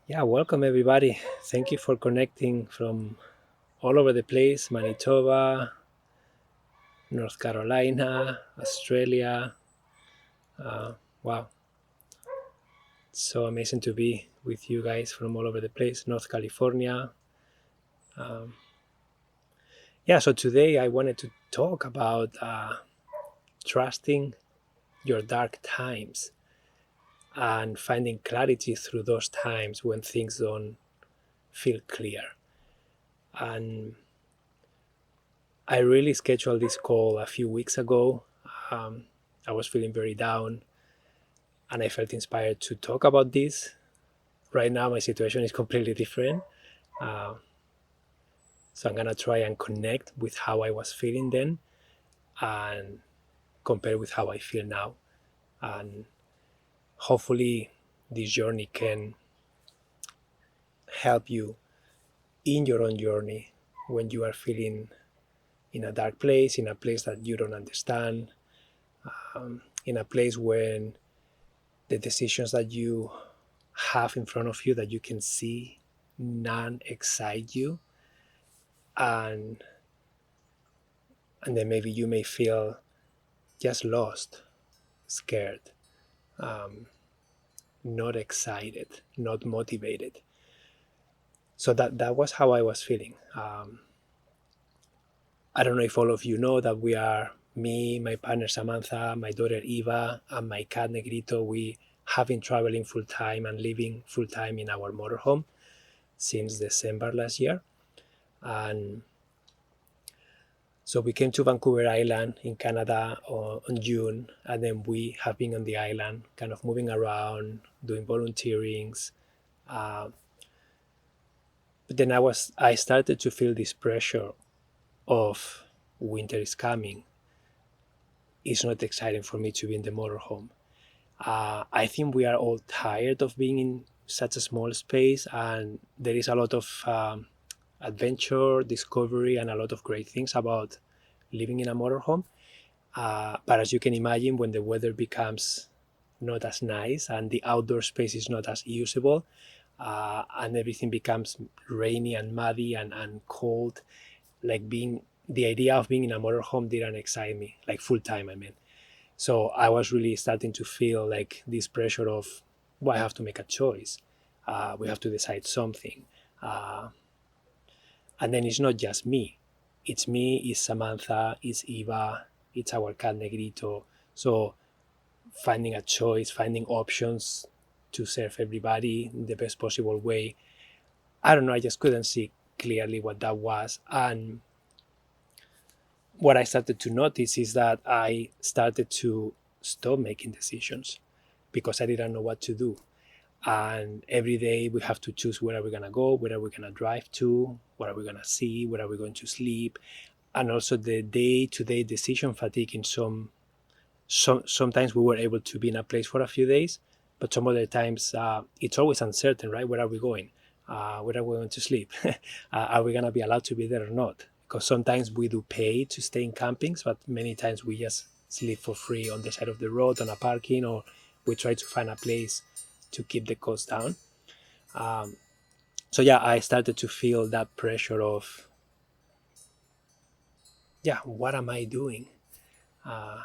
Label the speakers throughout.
Speaker 1: Yeah, welcome everybody. Thank you for connecting from all over the place: Manitoba, North Carolina, Australia. Uh, wow, it's so amazing to be with you guys from all over the place, North California. Um, yeah, so today I wanted to talk about trusting your dark times and finding clarity through those times when things don't feel clear. And I really scheduled this call a few weeks ago. Um, I was feeling very down and I felt inspired to talk about this. Right now, my situation is completely different. Uh, so I'm going to try and connect with how I was feeling then and compare with how I feel now. And hopefully, this journey can help you in your own journey when you are feeling in a dark place, in a place that you don't understand, in a place when the decisions that you have in front of you that you can see none excite you, and then maybe you may feel just lost, scared, um, not excited, not motivated. So that was how I was feeling. I don't know if all of you know that we are me, my partner Samantha, my daughter Eva, and my cat Negrito. We have been traveling full time and living full time in our motorhome since December last year. And so we came to Vancouver Island in Canada on June, and then we have been on the island, kind of moving around, doing volunteerings. Uh, but then I started to feel this pressure of winter is coming. It's not exciting for me to be in the motorhome. I think we are all tired of being in such a small space, and there is a lot of adventure, discovery, and a lot of great things about living in a motorhome. But as you can imagine, when the weather becomes not as nice and the outdoor space is not as usable, and everything becomes rainy and muddy and cold, like being the idea of being in a motorhome didn't excite me, like full time, I mean. So I was really starting to feel like this pressure of, well, I have to make a choice. We have to decide something. Uh, and then it's not just me. It's me, it's Samantha, it's Eva, it's our cat Negrito. So finding a choice, finding options to serve everybody in the best possible way. I don't know, I just couldn't see clearly what that was. And what I started to notice is that I started to stop making decisions because I didn't know what to do. And every day we have to choose where are we going to go, where are we going to drive to, what are we going to see, where are we going to sleep, and also the day-to-day decision fatigue in sometimes we were able to be in a place for a few days, but some other times it's always uncertain, right? Where are we going? Where are we going to sleep? Are we going to be allowed to be there or not? Because sometimes we do pay to stay in campings, but many times we just sleep for free on the side of the road, on a parking, or we try to find a place to keep the cost down. Um, so yeah, I started to feel that pressure of, yeah, what am I doing? Uh,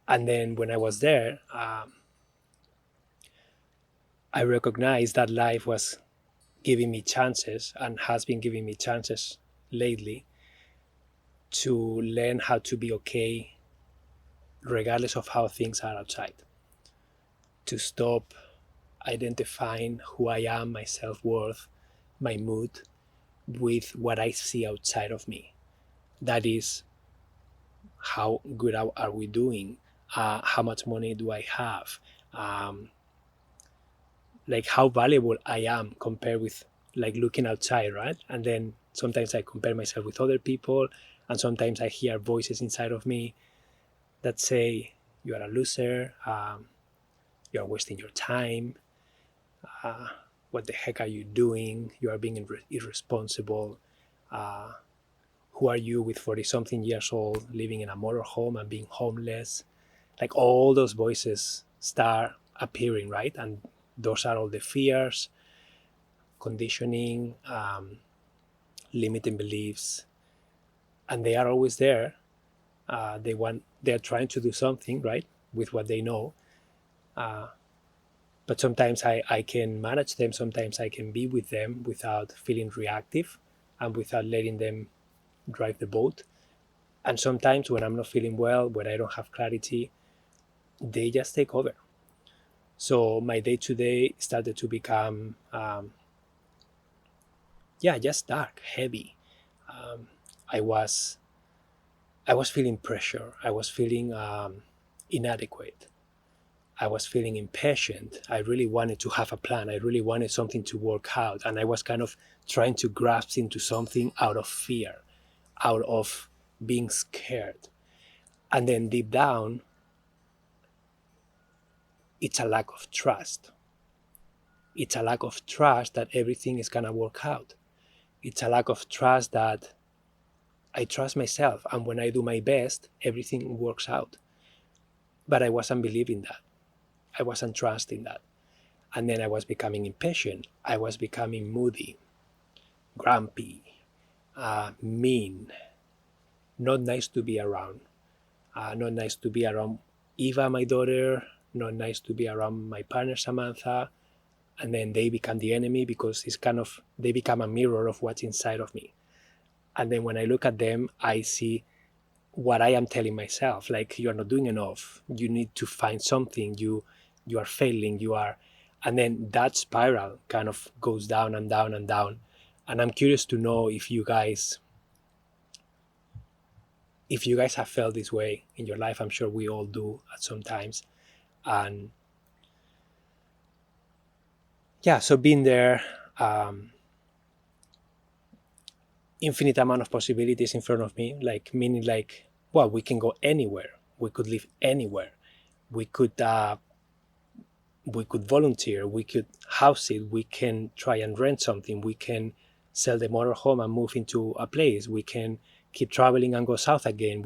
Speaker 1: and then when I was there, I recognized that life was giving me chances and has been giving me chances lately to learn how to be okay regardless of how things are outside. To stop identifying who I am, my self worth, my mood with what I see outside of me. That is, how good are we doing? How much money do I have? Um, like how valuable I am compared with like looking outside, right? And then sometimes I compare myself with other people, and sometimes I hear voices inside of me that say, "You are a loser. You are wasting your time. Uh, what the heck are you doing? You are being irresponsible. Uh, who are you with 40 something years old living in a motorhome and being homeless?" Like all those voices start appearing, right? And those are all the fears. conditioning, limiting beliefs, and they are always there. They're trying to do something right with what they know, uh, but sometimes I can manage them. Sometimes I can be with them without feeling reactive and without letting them drive the boat. And sometimes when I'm not feeling well, when I don't have clarity, they just take over. So my day to day started to become, just dark, heavy. Um, I was I was feeling pressure. I was feeling inadequate. I was feeling impatient. I really wanted to have a plan. I really wanted something to work out, and I was kind of trying to grasp into something out of fear, out of being scared. And then deep down, it's a lack of trust. It's a lack of trust that everything is going to work out. It's a lack of trust that I trust myself, and when I do my best, everything works out. But I wasn't believing that. I wasn't trusting that. And then I was becoming impatient. I was becoming moody, grumpy, mean, not nice to be around. Not nice to be around Eva, my daughter, not nice to be around my partner, Samantha. And then they become the enemy because they become a mirror of what's inside of me. And then when I look at them, I see what I am telling myself, like, you are not doing enough. You need to find something. You are failing. And then that spiral kind of goes down and down and down. And I'm curious to know if you guys have felt this way in your life. I'm sure we all do at some times. And yeah, so being there, infinite amount of possibilities in front of me, like, meaning, like, well, we can go anywhere. We could live anywhere. We could volunteer. We could house it. We can try and rent something. We can sell the motorhome and move into a place. We can keep traveling and go south again.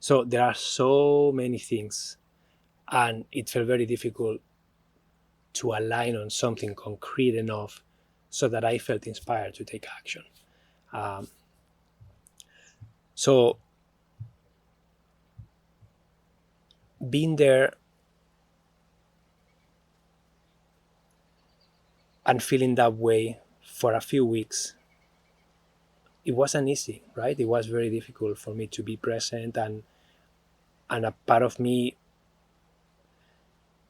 Speaker 1: So there are so many things, and it felt very difficult to align on something concrete enough so that I felt inspired to take action. Um, so being there and feeling that way for a few weeks, it wasn't easy, right? It was very difficult for me to be present, and a part of me,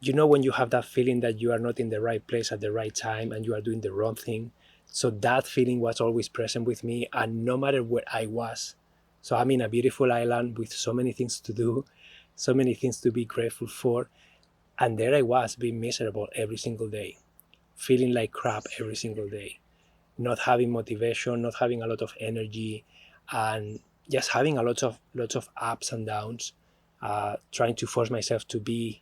Speaker 1: when you have that feeling that you are not in the right place at the right time and you are doing the wrong thing. So that feeling was always present with me, and no matter where I was. So I'm in a beautiful island with so many things to do, so many things to be grateful for, and there I was, being miserable every single day, feeling like crap every single day, not having motivation, not having a lot of energy, and just having a lots of ups and downs, trying to force myself to be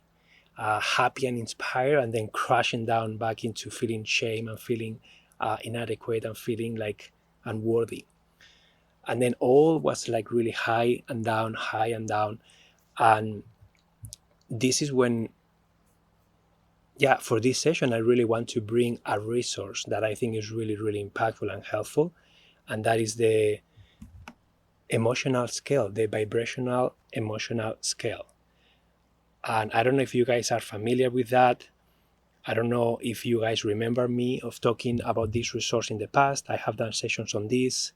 Speaker 1: happy and inspired, and then crashing down back into feeling shame and feeling inadequate and feeling like unworthy. And then all was like really high and down, high and down. And this is when, for this session, I really want to bring a resource that I think is really, really impactful and helpful. And that is the emotional scale, the vibrational emotional scale. And I don't know if you guys are familiar with that. I don't know if you guys remember me of talking about this resource in the past. I have done sessions on this.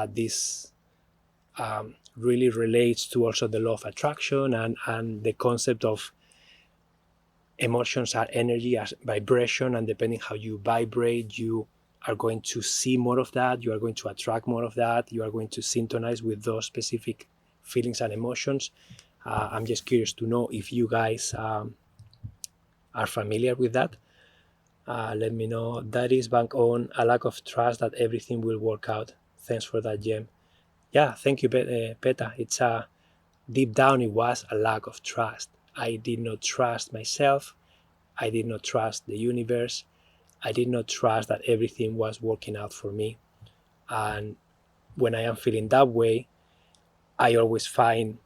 Speaker 1: This really relates to also the law of attraction and the concept of emotions are energy, as vibration, and depending how you vibrate, you are going to see more of that. You are going to attract more of that. You are going to synchronize with those specific feelings and emotions. I'm just curious to know if you guys are familiar with that. Let me know. That is bank on a lack of trust that everything will work out. Thanks for that, Gem. Yeah, thank you, Peta. It's deep down, it was a lack of trust. I did not trust myself. I did not trust the universe. I did not trust that everything was working out for me. And when I am feeling that way, I always find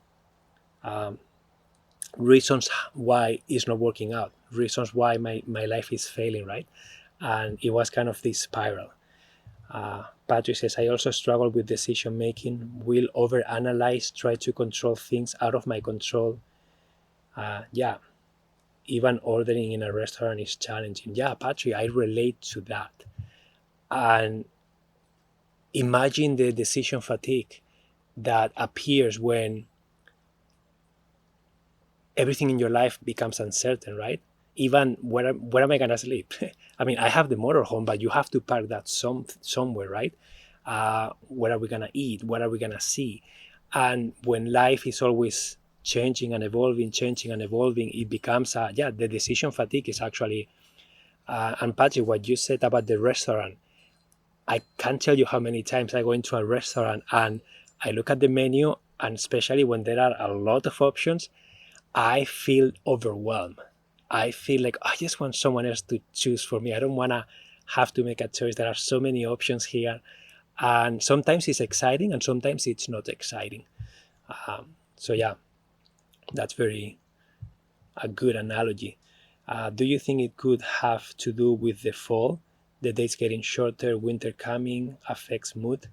Speaker 1: reasons why it's not working out, reasons why my life is failing, right? And it was kind of this spiral. Patrick says, I also struggle with decision making, will overanalyze, try to control things out of my control. Yeah, even ordering in a restaurant is challenging. Yeah, Patrick, I relate to that. And imagine the decision fatigue that appears when everything in your life becomes uncertain, right? Even where am I gonna sleep? I mean, I have the motorhome, but you have to park that somewhere, right? Where are we gonna eat? What are we gonna see? And when life is always changing and evolving, it becomes the decision fatigue is actually. And Patrick, what you said about the restaurant, I can't tell you how many times I go into a restaurant and I look at the menu, and especially when there are a lot of options, I feel overwhelmed. I feel like I just want someone else to choose for me. I don't want to have to make a choice. There are so many options here. And sometimes it's exciting and sometimes it's not exciting. So, yeah, that's very a good analogy. Do you think it could have to do with the fall? The days getting shorter, winter coming affects mood?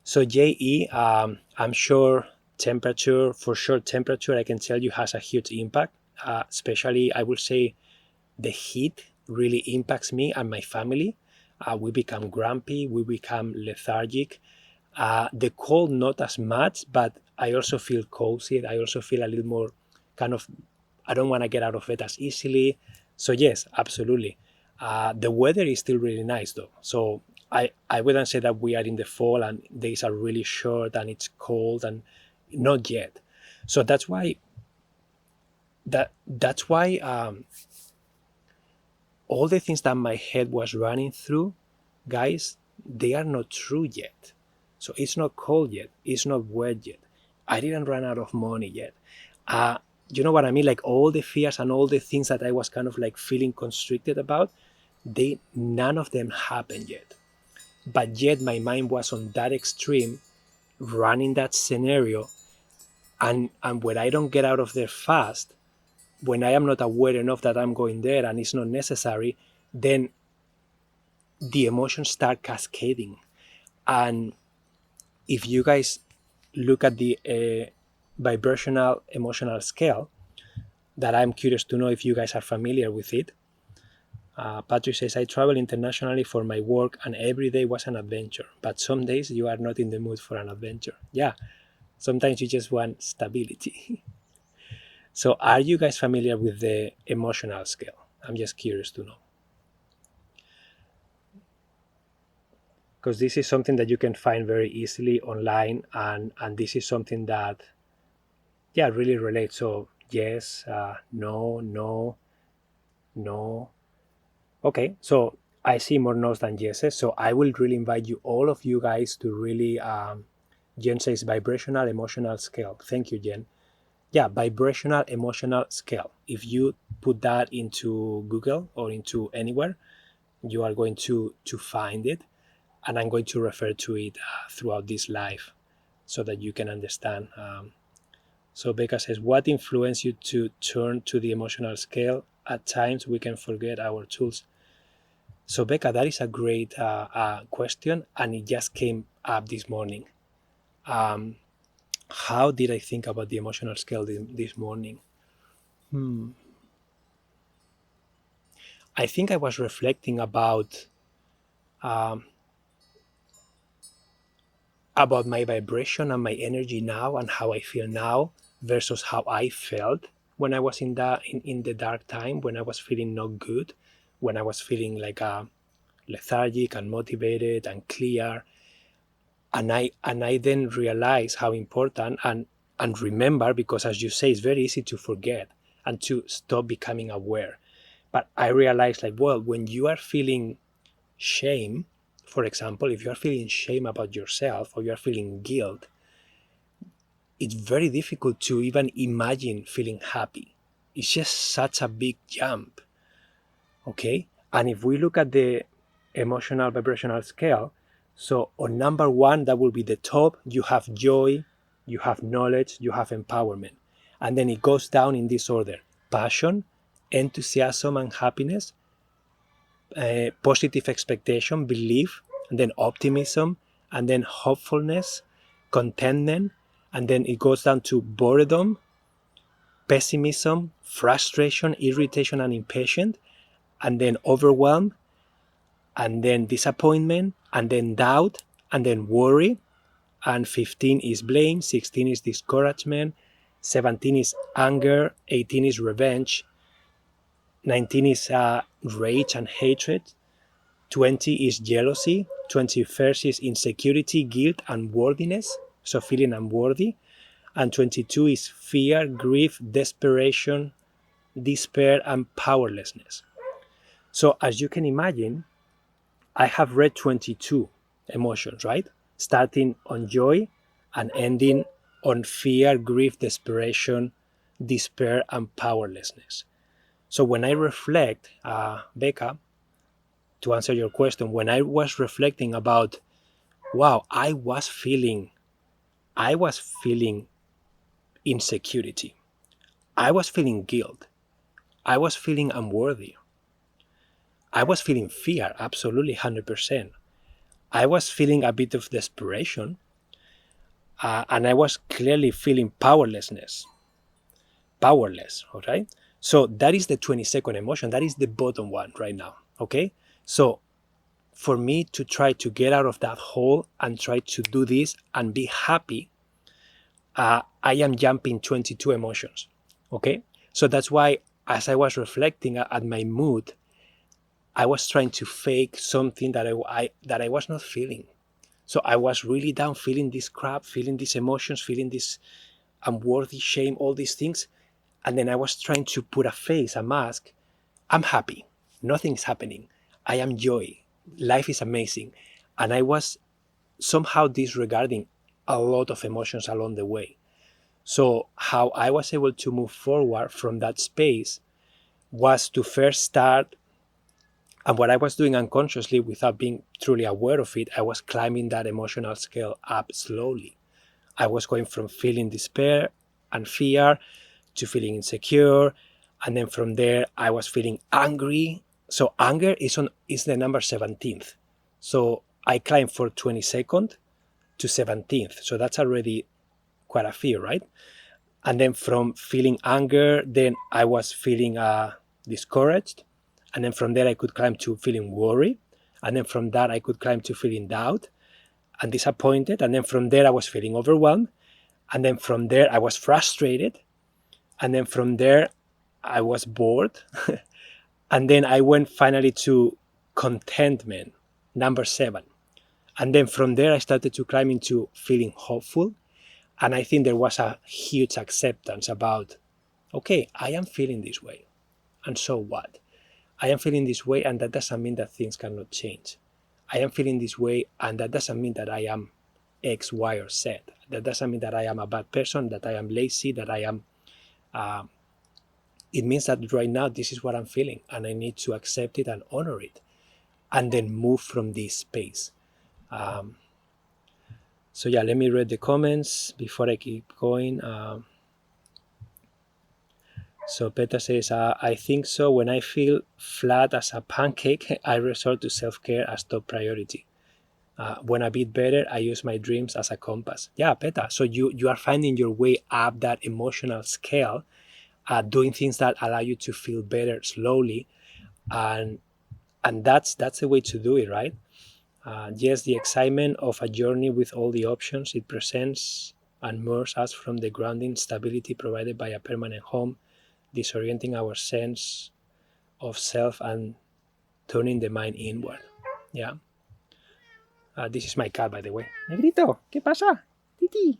Speaker 1: So JE, I'm sure temperature, I can tell you has a huge impact. Especially, I would say the heat really impacts me and my family. We become grumpy, we become lethargic. The cold, not as much, but I also feel cozy. I also feel a little more kind of, I don't want to get out of bed as easily. So, yes, absolutely. The weather is still really nice, though. So, I wouldn't say that we are in the fall and days are really short and it's cold, and not yet. So that's why all the things that my head was running through, guys, they are not true yet. So it's not cold yet. It's not wet yet. I didn't run out of money yet. You know what I mean? Like all the fears and all the things that I was kind of like feeling constricted about, none of them happened yet. But yet my mind was on that extreme, running that scenario, and when I don't get out of there fast, when I am not aware enough that I'm going there and it's not necessary, then the emotions start cascading. And if you guys look at the vibrational emotional scale, that I'm curious to know if you guys are familiar with it. Patrick says, I travel internationally for my work and every day was an adventure, but some days you are not in the mood for an adventure. Yeah, sometimes you just want stability. So are you guys familiar with the emotional scale? I'm just curious to know. Because this is something that you can find very easily online, and this is something that really relates. So yes, no, no, no. Okay, so I see more no's than yeses. So I will really invite you, all of you guys, to really Jen says vibrational emotional scale. Thank you, Jen. Yeah, vibrational emotional scale. If you put that into Google or into anywhere, you are going to find it, and I'm going to refer to it throughout this live so that you can understand. So Becca says, what influenced you to turn to the emotional scale? At times we can forget our tools. So Becca, that is a great question, and it just came up this morning. How did I think about the emotional scale this morning? I think I was reflecting about my vibration and my energy now and how I feel now versus how I felt when I was in the dark time, when I was feeling not good, when I was feeling like lethargic and motivated and clear. And I then realized how important and remember, because as you say, it's very easy to forget and to stop becoming aware. But I realized, like, well, when you are feeling shame, for example, if you are feeling shame about yourself or you are feeling guilt, it's very difficult to even imagine feeling happy. It's just such a big jump. Okay? And if we look at the emotional vibrational scale, so on number one, that will be the top. You have joy, you have knowledge, you have empowerment. And then it goes down in this order: passion, enthusiasm, and happiness. positive expectation, belief, and then optimism, and then hopefulness, contentment, and then it goes down to boredom, pessimism, frustration, irritation, and impatience, and then overwhelm, and then disappointment, and then doubt, and then worry. And 15 is blame, 16 is discouragement, 17 is anger, 18 is revenge, 19 is rage and hatred, 20 is jealousy, 21st is insecurity, guilt, and worthiness, so feeling unworthy, and 22 is fear, grief, desperation, despair, and powerlessness. So as you can imagine, I have read 22 emotions, right? Starting on joy and ending on fear, grief, desperation, despair, and powerlessness. So when I reflect, Becca, to answer your question, when I was reflecting about, wow, I was feeling insecurity. I was feeling guilt. I was feeling unworthy. I was feeling fear, absolutely 100%. I was feeling a bit of desperation, and I was clearly feeling powerless, okay? So that is the 22nd emotion. That is the bottom one right now, okay? So for me to try to get out of that hole and try to do this and be happy, I am jumping 22 emotions, okay? So that's why as I was reflecting at my mood, I was trying to fake something that I was not feeling. So I was really down, feeling this crap, feeling these emotions, feeling this unworthy, shame, all these things. And then I was trying to put a face, a mask. I'm happy. Nothing's happening. I am joy. Life is amazing. And I was somehow disregarding a lot of emotions along the way. So how I was able to move forward from that space was to first start, and what I was doing unconsciously without being truly aware of it, I was climbing that emotional scale up slowly. I was going from feeling despair and fear to feeling insecure, and then from there I was feeling angry. So anger is the number 17th. So I climbed for 22nd to 17th. So that's already quite a few, right? And then from feeling anger, then I was feeling discouraged. And then from there, I could climb to feeling worry. And then from that, I could climb to feeling doubt and disappointed. And then from there, I was feeling overwhelmed. And then from there, I was frustrated. And then from there, I was bored. And then I went finally to contentment, number 7. And then from there, I started to climb into feeling hopeful. And I think there was a huge acceptance about, okay, I am feeling this way. And so what? I am feeling this way, and that doesn't mean that things cannot change. I am feeling this way, and that doesn't mean that I am X, Y, or Z. That doesn't mean that I am a bad person, that I am lazy, that I am... it means that right now this is what I'm feeling, and I need to accept it and honor it, and then move from this space. So yeah, let me read the comments before I keep going. So Peter says, I think so. When I feel flat as a pancake, I resort to self-care as top priority. When a bit better, I use my dreams as a compass. Yeah, Peter. So you are finding your way up that emotional scale, doing things that allow you to feel better slowly, and that's the way to do it, right? Yes, the excitement of a journey with all the options it presents unmoors us from the grounding stability provided by a permanent home, disorienting our sense of self and turning the mind inward. Yeah. This is my cat, by the way. Negrito, ¿qué pasa? Titi.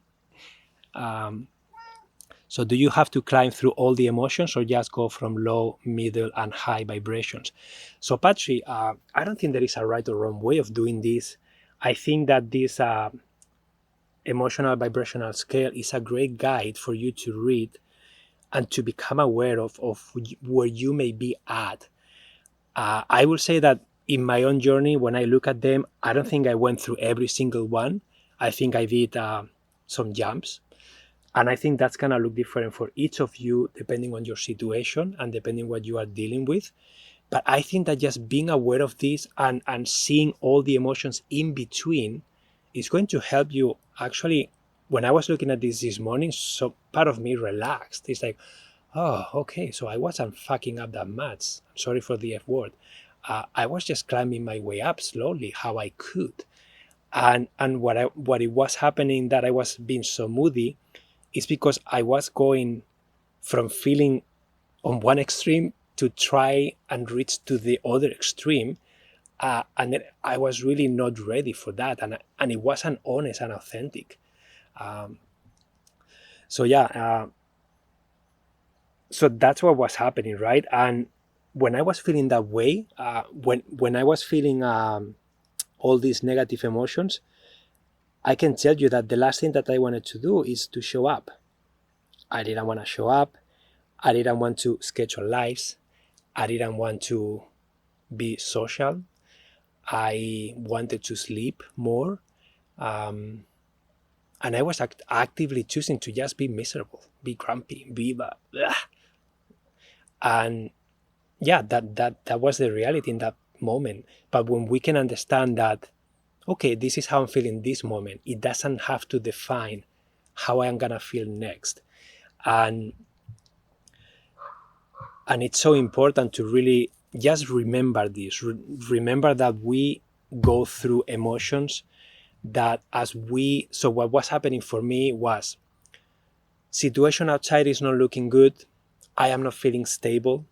Speaker 1: So do you have to climb through all the emotions or just go from low, middle, and high vibrations? So Patri, I don't think there is a right or wrong way of doing this. I think that this emotional vibrational scale is a great guide for you to read and to become aware of where you may be at. I will say that in my own journey, when I look at them, I don't think I went through every single one. I think I did some jumps. And I think that's going to look different for each of you, depending on your situation and depending what you are dealing with. But I think that just being aware of this and seeing all the emotions in between is going to help you. Actually, when I was looking at this morning, so part of me relaxed. It's like, oh, okay, so I wasn't fucking up that much. Sorry for the F word. I was just climbing my way up slowly, how I could. And what it was happening that I was being so moody is because I was going from feeling on one extreme to try and reach to the other extreme, and then I was really not ready for that, and it wasn't honest and authentic. Um, so yeah, so that's what was happening, right? And when I was feeling that way, when I was feeling all these negative emotions, I can tell you that the last thing that I wanted to do is to show up. I didn't want to show up. I didn't want to schedule lives. I didn't want to be social. I wanted to sleep more. Um, and I was actively choosing to just be miserable, be grumpy, be blah. And yeah, that was the reality in that moment. But when we can understand that, okay, this is how I'm feeling this moment, it doesn't have to define how I'm gonna feel next. And it's so important to really just remember this. Remember that we go through emotions that so what was happening for me was situation outside is not looking good. I am not feeling stable.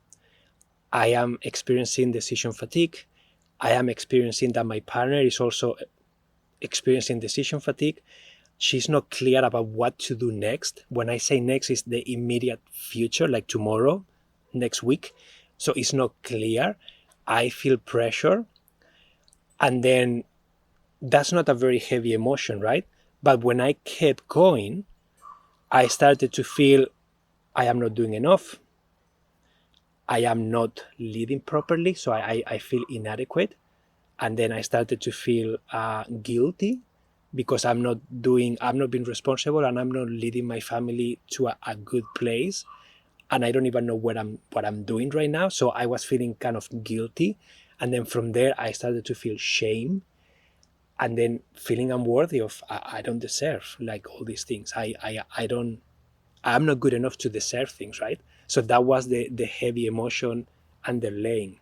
Speaker 1: I am experiencing decision fatigue. I am experiencing that my partner is also experiencing decision fatigue. She's not clear about what to do next. When I say next, is the immediate future, like tomorrow, next week. So it's not clear. I feel pressure. And then that's not a very heavy emotion, right? But when I kept going, I started to feel I am not doing enough. I am not leading properly, so I feel inadequate. And then I started to feel guilty because I'm not being responsible, and I'm not leading my family to a good place. And I don't even know what I'm doing right now. So I was feeling kind of guilty. And then from there, I started to feel shame, and then feeling unworthy of I don't deserve like all these things. I'm not good enough to deserve things, right? So that was the heavy emotion underlaying.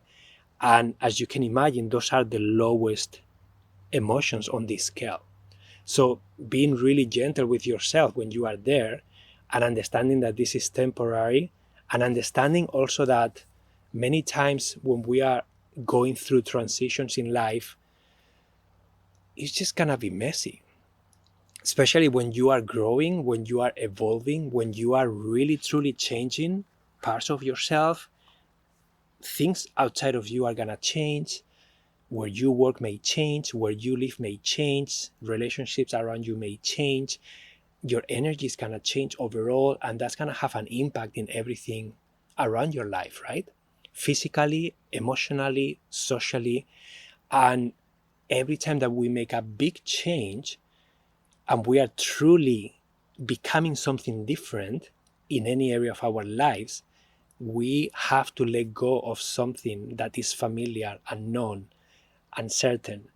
Speaker 1: And as you can imagine, those are the lowest emotions on this scale. So being really gentle with yourself when you are there, and understanding that this is temporary, and understanding also that many times when we are going through transitions in life, it's just gonna be messy. Especially when you are growing, when you are evolving, when you are really truly changing parts of yourself, things outside of you are gonna change. Where you work may change, where you live may change, relationships around you may change, your energy is gonna change overall, and that's gonna have an impact in everything around your life, right? Physically, emotionally, socially. And every time that we make a big change and we are truly becoming something different in any area of our lives, we have to let go of something that is familiar and known, uncertain,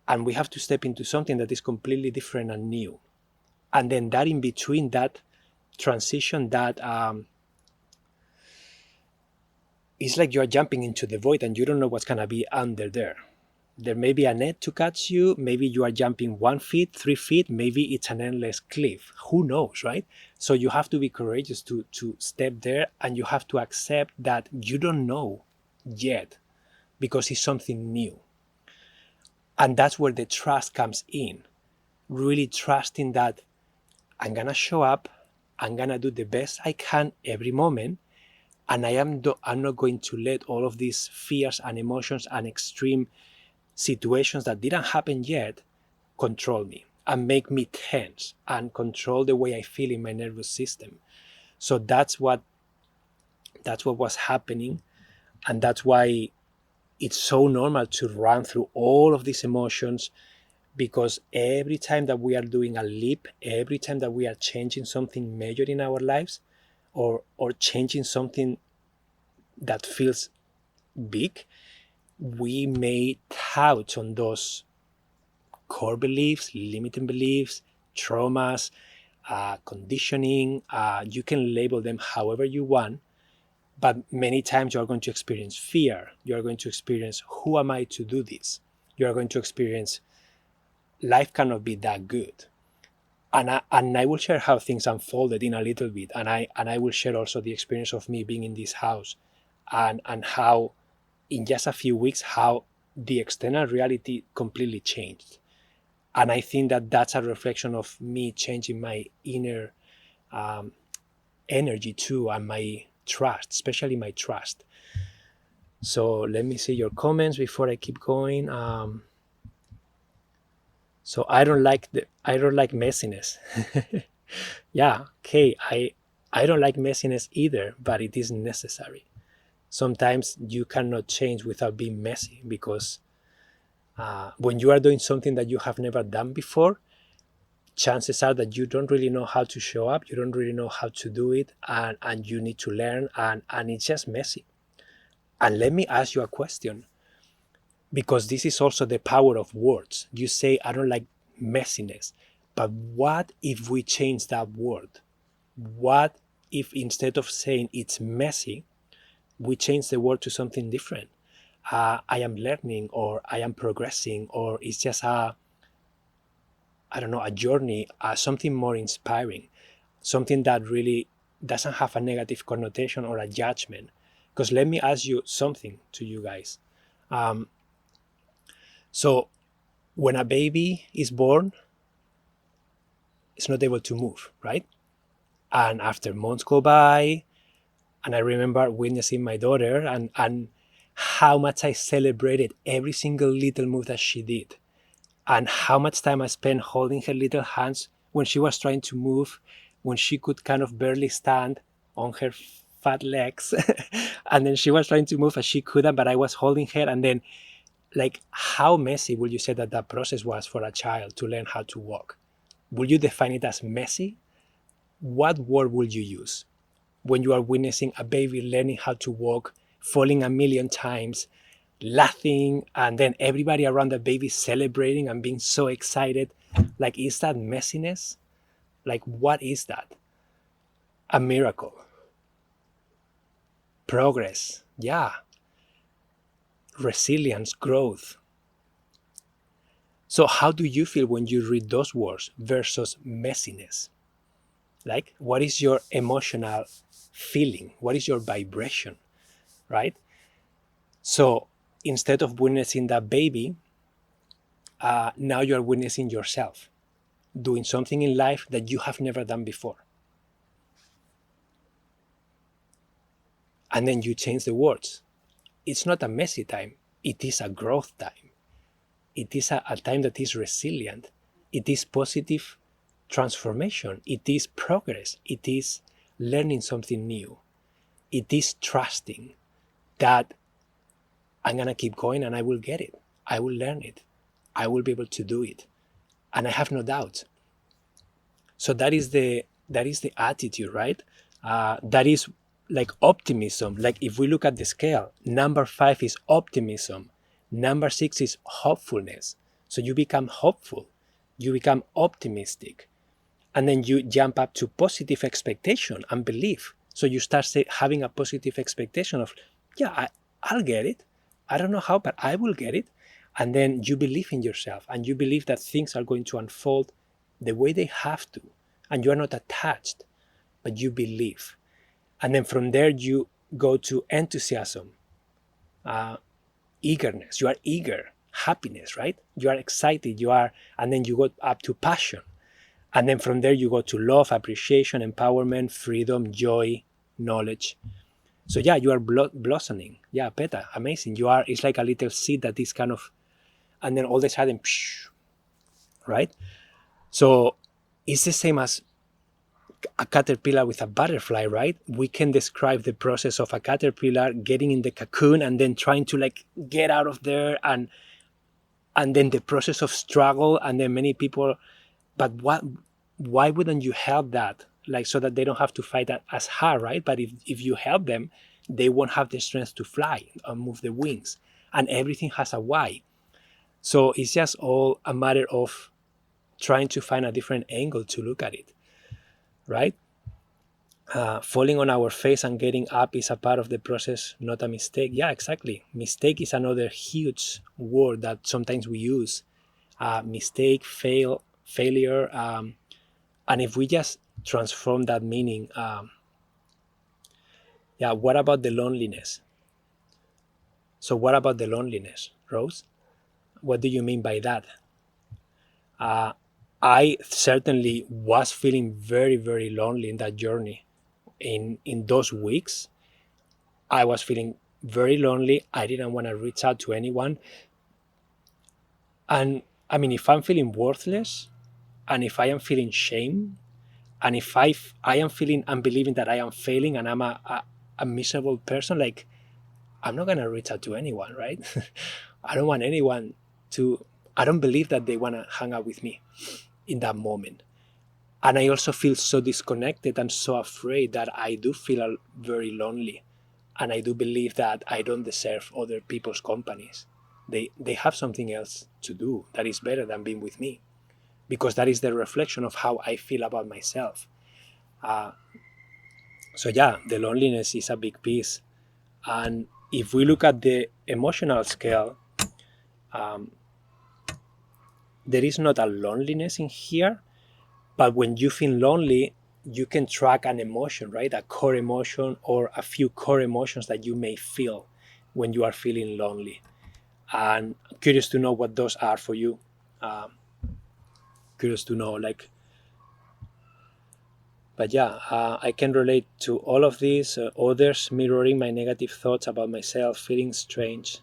Speaker 1: and we have to step into something that is completely different and new. And then that in between, that transition, that it's like you're jumping into the void and you don't know what's going to be under there. There may be a net to catch you. Maybe you are jumping 1 feet, 3 feet. Maybe it's an endless cliff. Who knows, right? So you have to be courageous to step there, and you have to accept that you don't know yet because it's something new. And that's where the trust comes in. Really trusting that I'm going to show up, I'm going to do the best I can every moment, and I'm not going to let all of these fears and emotions and extreme situations that didn't happen yet control me and make me tense and control the way I feel in my nervous system. So that's what was happening, and that's why it's so normal to run through all of these emotions, because every time that we are doing a leap, every time that we are changing something major in our lives, or changing something that feels big, we may touch on those core beliefs, limiting beliefs, traumas, conditioning. You can label them however you want, but many times you are going to experience fear. You are going to experience, who am I to do this? You are going to experience, life cannot be that good. And I will share how things unfolded in a little bit, and I will share also the experience of me being in this house, and how in just a few weeks how the external reality completely changed. And I think that that's a reflection of me changing my inner energy too, and my trust, especially my trust. So let me see your comments before I keep going. So I don't like messiness. Yeah, okay. I don't like messiness either, but it is necessary. Sometimes you cannot change without being messy, because when you are doing something that you have never done before, chances are that you don't really know how to show up, you don't really know how to do it, and you need to learn, and it's just messy. And let me ask you a question, because this is also the power of words. You say, I don't like messiness, but what if we change that word? What if instead of saying it's messy, we change the word to something different? I am learning, or I am progressing, or it's just a journey, something more inspiring, something that really doesn't have a negative connotation or a judgment. Because let me ask you something to you guys. So when a baby is born, it's not able to move, right? And after months go by, and I remember witnessing my daughter, and how much I celebrated every single little move that she did, and how much time I spent holding her little hands when she was trying to move, when she could kind of barely stand on her fat legs. And then she was trying to move and she couldn't, but I was holding her. And then, like, how messy would you say that that process was for a child to learn how to walk? Would you define it as messy? What word would you use when you are witnessing a baby learning how to walk, falling a million times, laughing, and then everybody around the baby celebrating and being so excited? Like, is that messiness? Like, what is that? A miracle. Progress. Yeah. Resilience, growth. So how do you feel when you read those words versus messiness? Like, what is your emotional feeling? What is your vibration, right? So instead of witnessing that baby, now you are witnessing yourself doing something in life that you have never done before. And then you change the words. It's not a messy time. It is a growth time. It is a time that is resilient. It is positive transformation. It is progress. It is learning something new. It is trusting that I'm going to keep going and I will get it. I will learn it. I will be able to do it. And I have no doubt. So that is the attitude, right? That is like optimism. Like, if we look at the scale, number 5 is optimism. Number 6 is hopefulness. So you become hopeful. You become optimistic. And then you jump up to positive expectation and belief. So you start having a positive expectation of, yeah, I'll get it. I don't know how, but I will get it. And then you believe in yourself, and you believe that things are going to unfold the way they have to. And you are not attached, but you believe. And then from there, you go to enthusiasm, eagerness. You are eager, happiness, right? You are excited, and then you go up to passion. And then from there, you go to love, appreciation, empowerment, freedom, joy, knowledge. So yeah, you are blossoming. Yeah, Peta, amazing. It's like a little seed that is kind of, and then all of a sudden, psh, right? So it's the same as a caterpillar with a butterfly, right? We can describe the process of a caterpillar getting in the cocoon and then trying to like get out of there, and then the process of struggle, and then many people, but why wouldn't you help that? Like, so that they don't have to fight that as hard, right? But if you help them, they won't have the strength to fly and move the wings. And everything has a why. So it's just all a matter of trying to find a different angle to look at it, right? Falling on our face and getting up is a part of the process, not a mistake. Yeah, exactly. Mistake is another huge word that sometimes we use. Mistake, failure. And if we just transform that meaning, what about the loneliness? So what about the loneliness, Rose? What do you mean by that? I certainly was feeling very, very lonely in that journey. In those weeks, I was feeling very lonely. I didn't want to reach out to anyone. And I mean, if I'm feeling worthless, and if I am feeling shame, and if I am feeling and believing that I am failing and I'm a miserable person, like, I'm not gonna reach out to anyone, right? I don't want anyone to. I don't believe that they want to hang out with me in that moment. And I also feel so disconnected and so afraid that I do feel very lonely. And I do believe that I don't deserve other people's companies. They have something else to do that is better than being with me, because that is the reflection of how I feel about myself. So yeah, the loneliness is a big piece. And if we look at the emotional scale, there is not a loneliness in here, but when you feel lonely, you can track an emotion, right? A core emotion or a few core emotions that you may feel when you are feeling lonely. And I'm curious to know what those are for you. Curious to know, like, but yeah, I can relate to all of these. Others mirroring my negative thoughts about myself, feeling strange.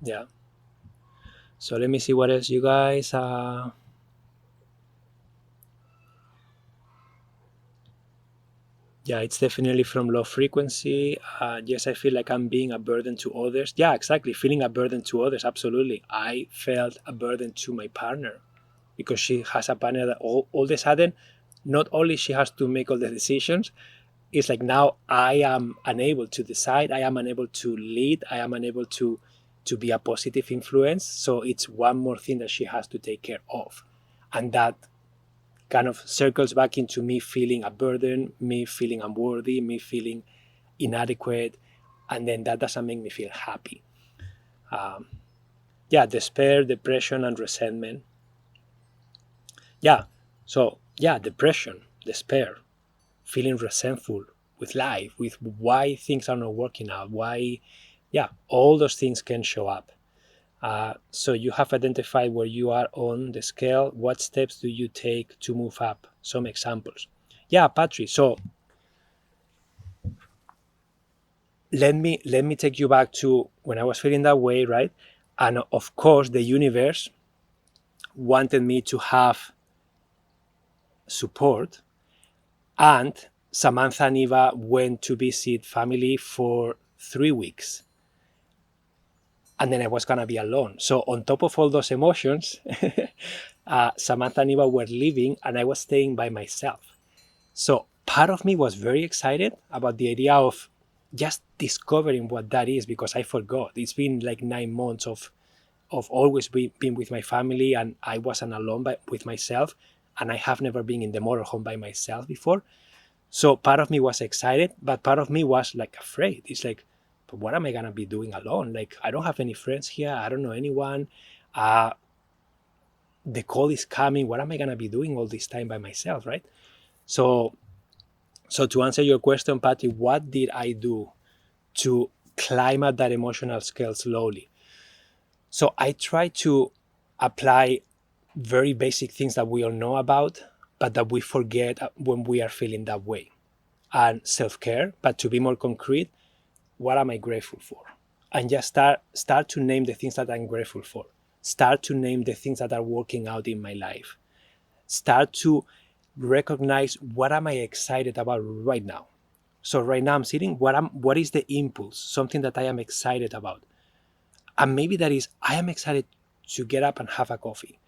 Speaker 1: Yeah. So let me see what else you guys. Yeah, it's definitely from low frequency. Yes, I feel like I'm being a burden to others. Yeah, exactly. Feeling a burden to others. Absolutely. I felt a burden to my partner because she has a partner that all of a sudden, not only she has to make all the decisions, it's like now I am unable to decide. I am unable to lead. I am unable to be a positive influence. So it's one more thing that she has to take care of. And that kind of circles back into me feeling a burden, me feeling unworthy, me feeling inadequate, and then that doesn't make me feel happy. Yeah, despair, depression, and resentment. Yeah, so yeah, depression, despair, feeling resentful with life, with why things are not working out, why, yeah, all those things can show up. So you have identified where you are on the scale. What steps do you take to move up? Some examples. Yeah, Patrick. So let me take you back to when I was feeling that way, right? And of course, the universe wanted me to have support, and Samantha and Eva went to visit family for 3 weeks. And then I was gonna be alone. So on top of all those emotions, Samantha and Eva were leaving, and I was staying by myself. So part of me was very excited about the idea of just discovering what that is, because I forgot. It's been like 9 months of always being with my family, and I wasn't alone with myself, and I have never been in the motorhome by myself before. So part of me was excited, but part of me was like afraid. It's like, but what am I gonna be doing alone? Like, I don't have any friends here. I don't know anyone. Uh, the call is coming. What am I gonna be doing all this time by myself, right? So, so to answer your question, Patty, what did I do to climb up that emotional scale slowly? So I try to apply very basic things that we all know about, but that we forget when we are feeling that way. And self-care, but to be more concrete, what am I grateful for? And just start to name the things that I'm grateful for. Start to name the things that are working out in my life. Start to recognize what am I excited about right now. So right now I'm sitting, what is the impulse, something that I am excited about? And maybe that is, I am excited to get up and have a coffee.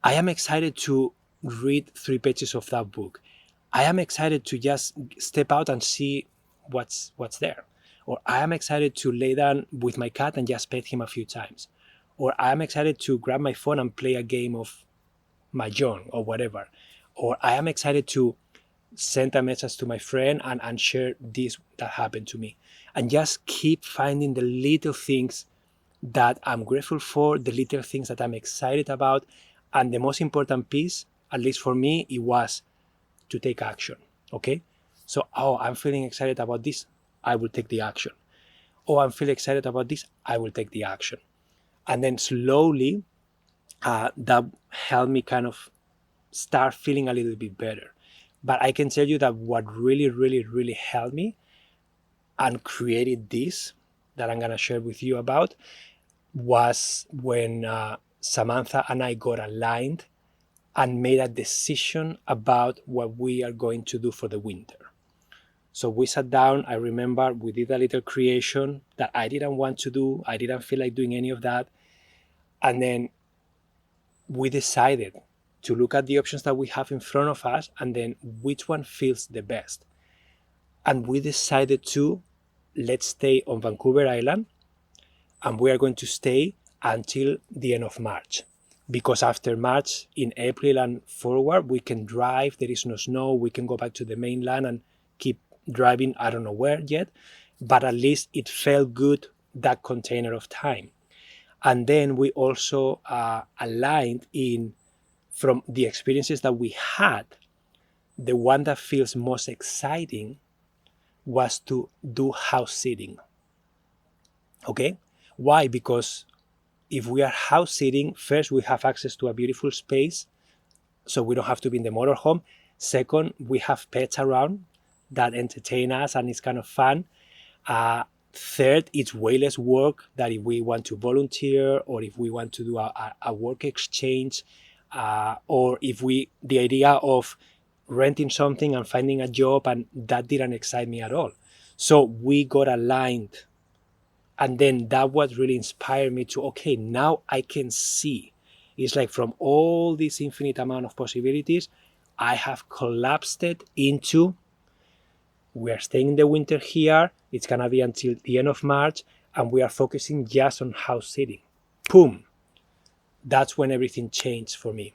Speaker 1: I am excited to read 3 pages of that book. I am excited to just step out and see what's there. Or I am excited to lay down with my cat and just pet him a few times. Or I am excited to grab my phone and play a game of Mahjong or whatever. Or I am excited to send a message to my friend and share this that happened to me. And just keep finding the little things that I'm grateful for, the little things that I'm excited about. And the most important piece, at least for me, it was to take action. Okay? So, oh, I'm feeling excited about this, I will take the action. Oh, I'm feeling excited about this, I will take the action. And then slowly, that helped me kind of start feeling a little bit better. But I can tell you that what really, really, really helped me and created this that I'm going to share with you about was when Samantha and I got aligned and made a decision about what we are going to do for the winter. So we sat down. I remember we did a little creation that I didn't want to do. I didn't feel like doing any of that. And then we decided to look at the options that we have in front of us and then which one feels the best. And we decided to let's stay on Vancouver Island, and we are going to stay until the end of March. Because after March, in April and forward, we can drive, there is no snow, we can go back to the mainland and keep driving, I don't know where yet, but at least it felt good, that container of time. And then we also aligned in, from the experiences that we had, the one that feels most exciting was to do house sitting. Okay? Why? Because if we are house sitting, first, we have access to a beautiful space, so we don't have to be in the motorhome. Second, we have pets around that entertain us and it's kind of fun. Third, it's way less work than if we want to volunteer or if we want to do a work exchange, or if the idea of renting something and finding a job, and that didn't excite me at all. So we got aligned. And then that what really inspired me to, okay, now I can see. It's like from all this infinite amount of possibilities, I have collapsed it into, we are staying in the winter here, it's going to be until the end of March, and we are focusing just on house sitting. Boom. That's when everything changed for me.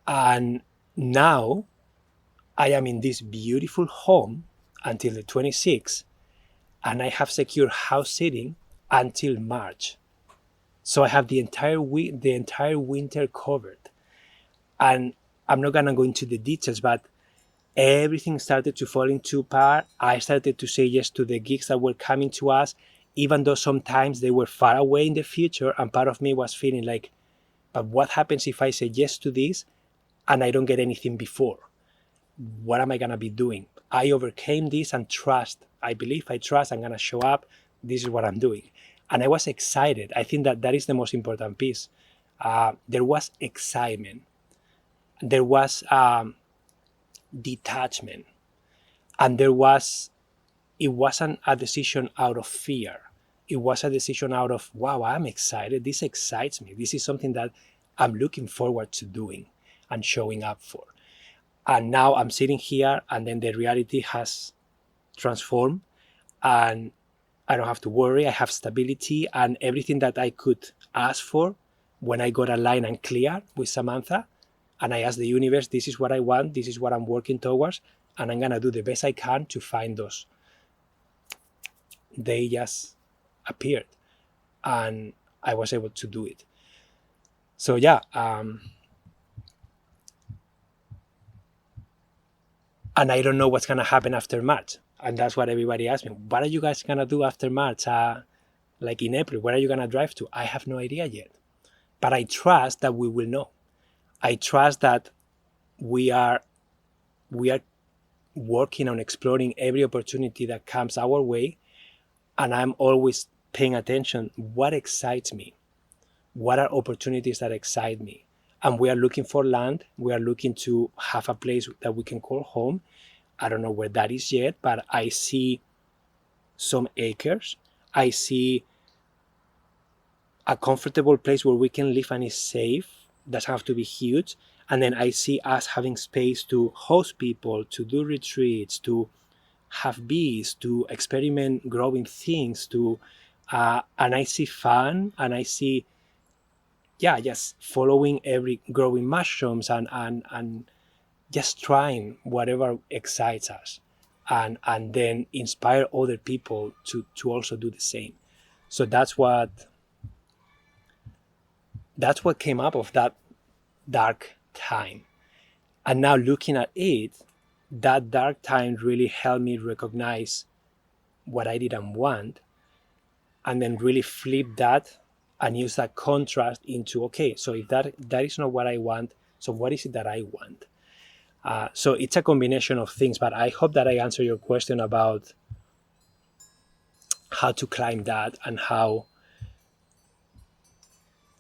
Speaker 1: And now I am in this beautiful home until the 26th, and I have secured house sitting until March. So I have the entire winter covered. And I'm not gonna go into the details, but everything started to fall into part. I started to say yes to the gigs that were coming to us, even though sometimes they were far away in the future, and part of me was feeling like, but what happens if I say yes to this and I don't get anything before? What am I gonna be doing? I overcame this and trust. I believe, I trust, I'm gonna show up. This is what I'm doing. And I was excited. I think that is the most important piece. There was excitement. There was detachment. And it wasn't a decision out of fear. It was a decision out of, wow, I'm excited. This excites me. This is something that I'm looking forward to doing and showing up for. And now I'm sitting here, and then the reality has transformed, and I don't have to worry. I have stability, and everything that I could ask for when I got aligned and clear with Samantha, and I asked the universe, this is what I want, this is what I'm working towards, and I'm gonna do the best I can to find those. They just appeared, and I was able to do it. So yeah, and I don't know what's gonna happen after March. And that's what everybody asks me. What are you guys gonna do after March? Like in April, where are you gonna drive to? I have no idea yet. But I trust that we will know. I trust that we are working on exploring every opportunity that comes our way. And I'm always paying attention. What excites me? What are opportunities that excite me? And we are looking for land. We are looking to have a place that we can call home. I don't know where that is yet, but I see some acres. I see a comfortable place where we can live and is safe, doesn't have to be huge. And then I see us having space to host people, to do retreats, to have bees, to experiment growing things, and I see fun, and I see, just following every growing mushrooms, and just trying whatever excites us, and then inspire other people to also do the same. So that's what came up of that dark time. And now looking at it, that dark time really helped me recognize what I didn't want, and then really flip that and use that contrast into, okay, so if that is not what I want, so what is it that I want? So it's a combination of things, but I hope that I answer your question about how to climb that and how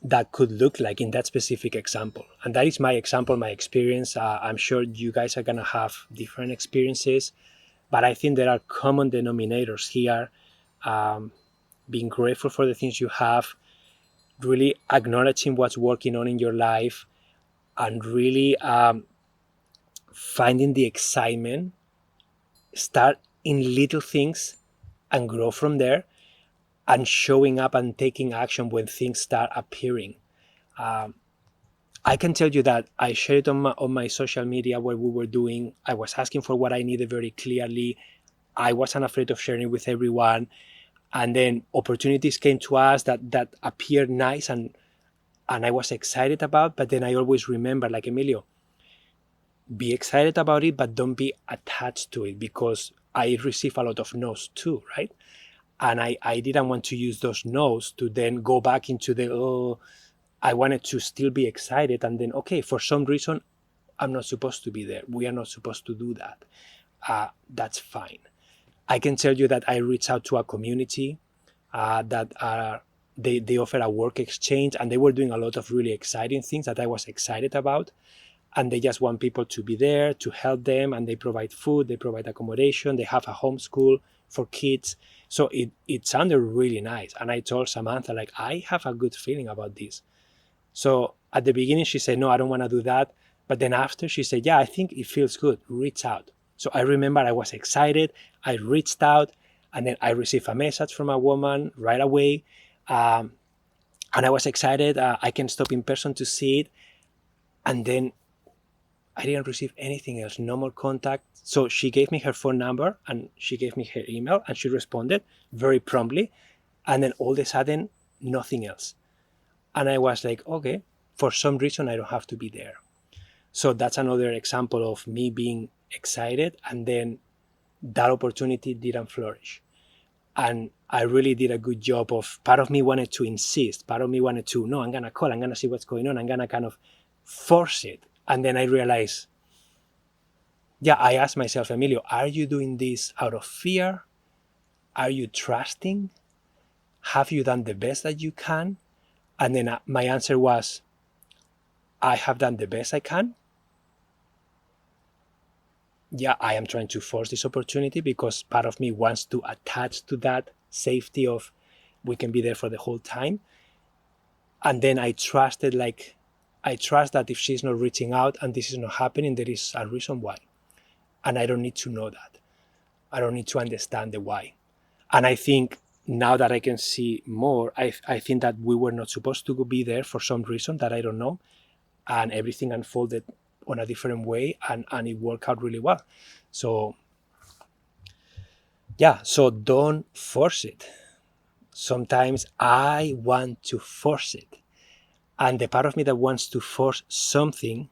Speaker 1: that could look like in that specific example. And that is my example, my experience. I'm sure you guys are going to have different experiences, but I think there are common denominators here. Being grateful for the things you have, really acknowledging what's working on in your life, and really finding the excitement, start in little things and grow from there, and showing up and taking action when things start appearing. I can tell you that I shared on my social media what we were doing. I was asking for what I needed very clearly. I wasn't afraid of sharing it with everyone. And then opportunities came to us that appeared nice and I was excited about. But then I always remember, like, Emilio, be excited about it, but don't be attached to it, because I receive a lot of no's too, right? And I didn't want to use those no's to then go back into I wanted to still be excited. And then, okay, for some reason, I'm not supposed to be there. We are not supposed to do that. That's fine. I can tell you that I reached out to a community that they offer a work exchange, and they were doing a lot of really exciting things that I was excited about. And they just want people to be there to help them, and they provide food, they provide accommodation, they have a homeschool for kids. So it sounded really nice. And I told Samantha, like, I have a good feeling about this. So at the beginning, she said, no, I don't want to do that. But then after, she said, yeah, I think it feels good. Reach out. So I remember I was excited. I reached out, and then I received a message from a woman right away. And I was excited. I can stop in person to see it. And then I didn't receive anything else, no more contact. So she gave me her phone number, and she gave me her email, and she responded very promptly. And then all of a sudden, nothing else. And I was like, okay, for some reason, I don't have to be there. So that's another example of me being excited, and then that opportunity didn't flourish. And I really did a good job of, part of me wanted to insist, part of me wanted to, no, I'm going to call, I'm going to see what's going on, I'm going to kind of force it. And then I realized, I asked myself, Emilio, are you doing this out of fear? Are you trusting? Have you done the best that you can? And then my answer was, I have done the best I can. I am trying to force this opportunity because part of me wants to attach to that safety of we can be there for the whole time. And then I trust that if she's not reaching out and this is not happening, there is a reason why. And I don't need to know that. I don't need to understand the why. And I think now that I can see more, I think that we were not supposed to be there for some reason that I don't know. And everything unfolded on a different way, and it worked out really well. So so don't force it. Sometimes I want to force it. And the part of me that wants to force something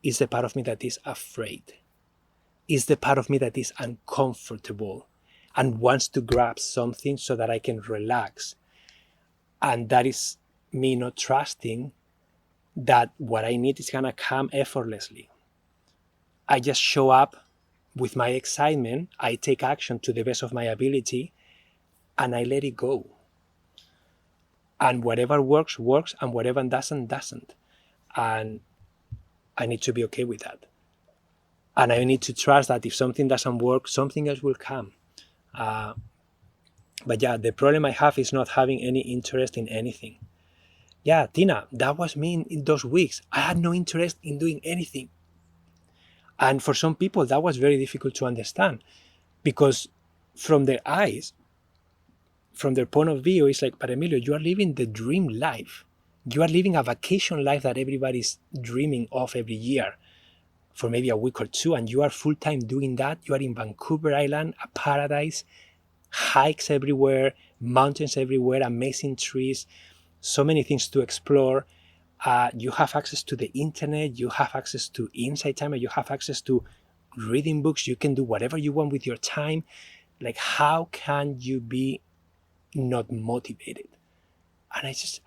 Speaker 1: is the part of me that is afraid. Is the part of me that is uncomfortable and wants to grab something so that I can relax. And that is me not trusting that what I need is going to come effortlessly. I just show up with my excitement, I take action to the best of my ability, and I let it go. And whatever works, works, and whatever doesn't, doesn't. And I need to be okay with that. And I need to trust that if something doesn't work, something else will come. But the problem I have is not having any interest in anything. Yeah, Tina, that was me in those weeks. I had no interest in doing anything. And for some people, that was very difficult to understand because from their eyes, from their point of view, it's like, but Emilio, you are living the dream life. You are living a vacation life that everybody's dreaming of every year for maybe a week or two, and you are full time doing that. You are in Vancouver Island, a paradise, hikes everywhere, mountains everywhere, amazing trees, so many things to explore. You have access to the internet, you have access to insight time, you have access to reading books. You can do whatever you want with your time. Like, how can you be not motivated? And I just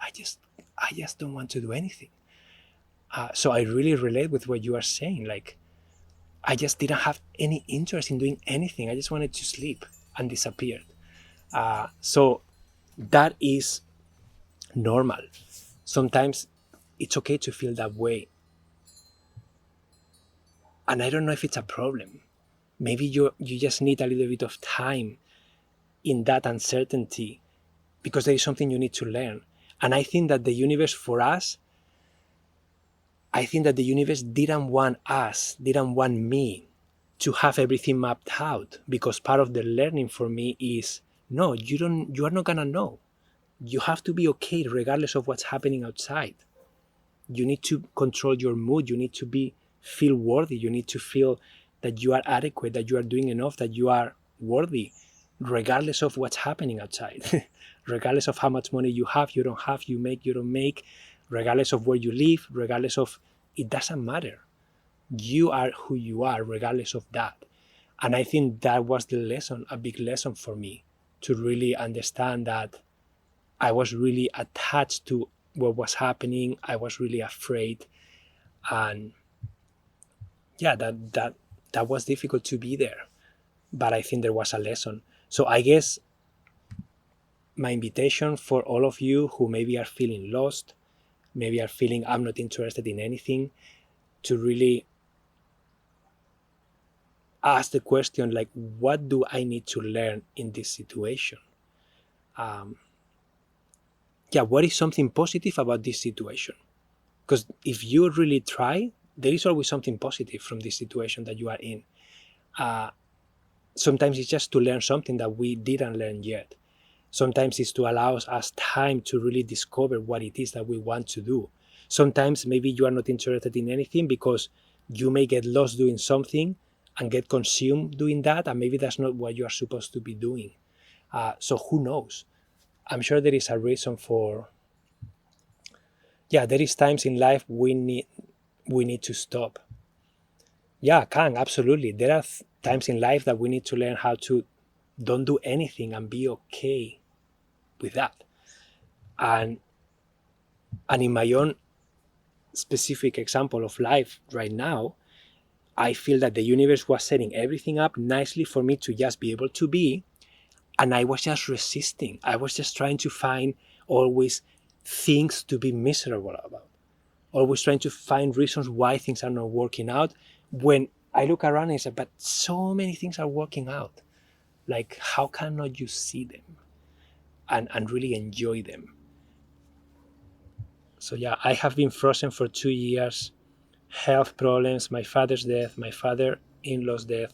Speaker 1: don't want to do anything. So I really relate with what you are saying. Like, I just didn't have any interest in doing anything. I just wanted to sleep and disappeared. So that is normal. Sometimes it's okay to feel that way. And I don't know if it's a problem. Maybe you just need a little bit of time in that uncertainty because there is something you need to learn. And I think that the universe for us, I think that the universe didn't want me to have everything mapped out because part of the learning for me is no, you are not gonna know. You have to be okay regardless of what's happening outside. You need to control your mood. You need to feel worthy. You need to feel that you are adequate, that you are doing enough, that you are worthy, regardless of what's happening outside, regardless of how much money you have, you don't have, you make, you don't make, regardless of where you live, regardless of, it doesn't matter. You are who you are, regardless of that. And I think that was the lesson, a big lesson for me, to really understand that I was really attached to what was happening. I was really afraid. And yeah, that was difficult to be there. But I think there was a lesson. So I guess my invitation for all of you who maybe are feeling lost, maybe are feeling I'm not interested in anything, to really ask the question like, what do I need to learn in this situation? Yeah, what is something positive about this situation? Because if you really try, there is always something positive from this situation that you are in. Sometimes it's just to learn something that we didn't learn yet. Sometimes it's to allow us time to really discover what it is that we want to do. Sometimes maybe you are not interested in anything because you may get lost doing something and get consumed doing that, and maybe that's not what you are supposed to be doing. So who knows? I'm sure there is a reason for. Yeah, there is times in life we need to stop. Yeah, can absolutely. There are times in life that we need to learn how to don't do anything and be okay with that. And in my own specific example of life right now, I feel that the universe was setting everything up nicely for me to just be able to be, and I was just resisting. I was just trying to find always things to be miserable about. Always trying to find reasons why things are not working out. When I look around and say, but so many things are working out. Like, how cannot you see them and really enjoy them? So yeah, I have been frozen for 2 years. Health problems, my father's death, my father-in-law's death,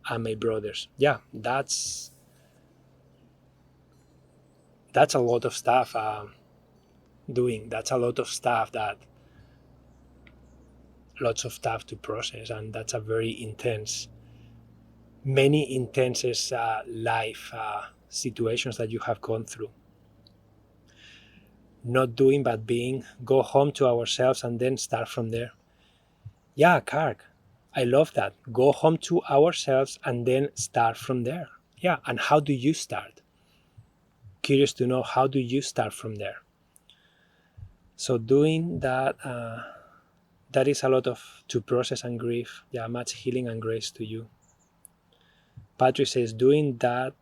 Speaker 1: and my brother's. Yeah, that's a lot of stuff doing. That's a lot of stuff that lots of stuff to process, and that's a very intense, many intense life situations that you have gone through. Not doing but being. Go home to ourselves and then start from there. Yeah, Kark, I love that. Go home to ourselves and then start from there. Yeah, and how do you start? Curious to know, how do you start from there? So doing that, that is a lot of to process and grief. Yeah, much healing and grace to you. Patrick says doing that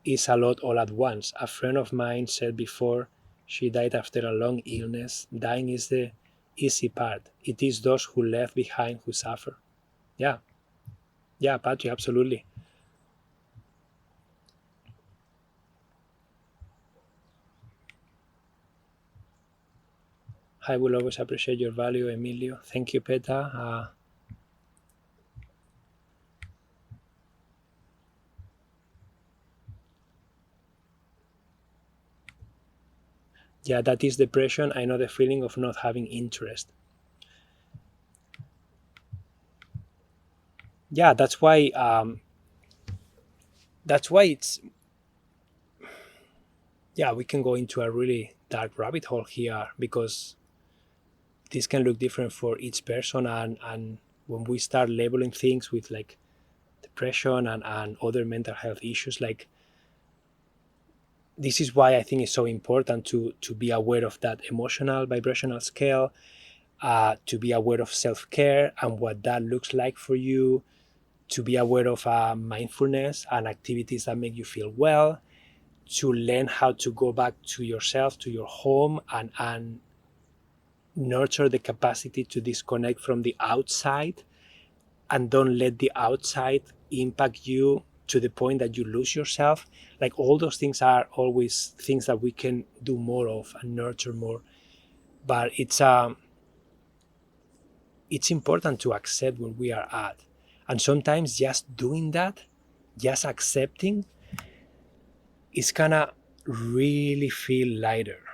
Speaker 1: is a lot all at once. A friend of mine said before she died after a long illness, dying is the easy part. It is those who left behind who suffer. Yeah, yeah, Patrick, absolutely. I will always appreciate your value, Emilio. Thank you, Peta. Yeah, that is depression. I know the feeling of not having interest. Yeah, that's why. That's why it's. Yeah, we can go into a really dark rabbit hole here because this can look different for each person, and when we start labeling things with like depression and other mental health issues, like this is why I think it's so important to be aware of that emotional vibrational scale, to be aware of self-care and what that looks like for you, to be aware of mindfulness and activities that make you feel well, to learn how to go back to yourself, to your home, and nurture the capacity to disconnect from the outside and don't let the outside impact you to the point that you lose yourself. Like all those things are always things that we can do more of and nurture more. But it's important to accept where we are at. And sometimes just doing that, just accepting, is gonna really feel lighter.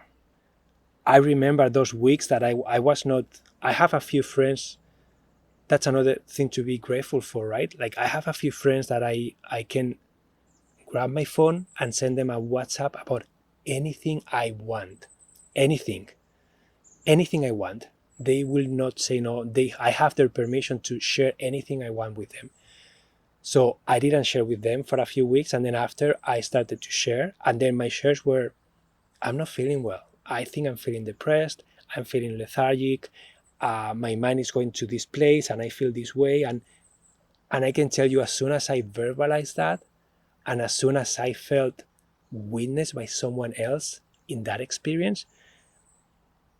Speaker 1: I remember those weeks that I was not, I have a few friends. That's another thing to be grateful for, right? Like I have a few friends that I can grab my phone and send them a WhatsApp about anything I want. Anything. Anything I want. They will not say no. I have their permission to share anything I want with them. So I didn't share with them for a few weeks, and then after I started to share, and then my shares were, I'm not feeling well. I think I'm feeling depressed. I'm feeling lethargic. My mind is going to this place, and I feel this way. And I can tell you, as soon as I verbalized that, and as soon as I felt witnessed by someone else in that experience,